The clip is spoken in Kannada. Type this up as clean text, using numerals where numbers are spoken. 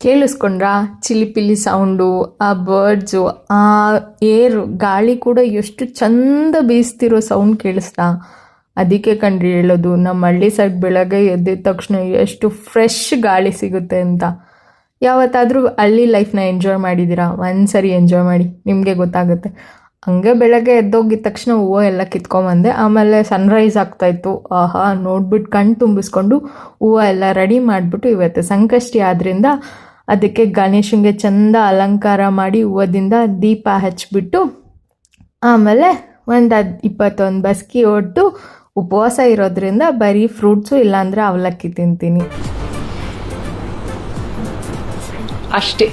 ಕೇಳಿಸ್ಕೊಂಡ್ರಾ ಚಿಲಿಪಿಲಿ ಸೌಂಡು, ಆ ಬರ್ಡ್ಸು, ಆ ಏರು ಗಾಳಿ ಕೂಡ ಎಷ್ಟು ಚಂದ ಬೀಸ್ತಿರೋ ಸೌಂಡ್ ಕೇಳಿಸ್ತಾ. ಅದಕ್ಕೆ ಕಂಡ್ರಿ ಹೇಳೋದು ನಮ್ಮ ಹಳ್ಳಿ ಸೈಡ್ ಬೆಳಗ್ಗೆ ಎದ್ದಿದ ತಕ್ಷಣ ಎಷ್ಟು ಫ್ರೆಶ್ ಗಾಳಿ ಸಿಗುತ್ತೆ ಅಂತ. ಯಾವತ್ತಾದರೂ ಹಳ್ಳಿ ಲೈಫ್ನ ಎಂಜಾಯ್ ಮಾಡಿದ್ದೀರಾ? ಒಂದ್ಸರಿ ಎಂಜಾಯ್ ಮಾಡಿ, ನಿಮಗೆ ಗೊತ್ತಾಗುತ್ತೆ. ಹಂಗೆ ಬೆಳಗ್ಗೆ ಎದ್ದೋಗಿದ ತಕ್ಷಣ ಹೂವು ಎಲ್ಲ ಕಿತ್ಕೊಂಬಂದೆ. ಆಮೇಲೆ ಸನ್ರೈಸ್ ಆಗ್ತಾಯಿತ್ತು. ಆಹಾ, ನೋಡ್ಬಿಟ್ಟು ಕಣ್ಣು ತುಂಬಿಸ್ಕೊಂಡು ಹೂವು ಎಲ್ಲ ರೆಡಿ ಮಾಡಿಬಿಟ್ಟು, ಇವತ್ತು ಸಂಕಷ್ಟಿ ಆದ್ದರಿಂದ ಅದಕ್ಕೆ ಗಣೇಶನಿಗೆ ಚಂದ ಅಲಂಕಾರ ಮಾಡಿ ಹೂವದಿಂದ ದೀಪ ಹಚ್ಬಿಟ್ಟು, ಆಮೇಲೆ ಒಂದು 21 ಬಸ್ಕಿ ಹೊಡೆದು ಉಪವಾಸ ಇರೋದ್ರಿಂದ ಬರೀ ಫ್ರೂಟ್ಸು ಇಲ್ಲಾಂದರೆ ಅವಲಕ್ಕಿ ತಿಂತೀನಿ ಅಷ್ಟೇ.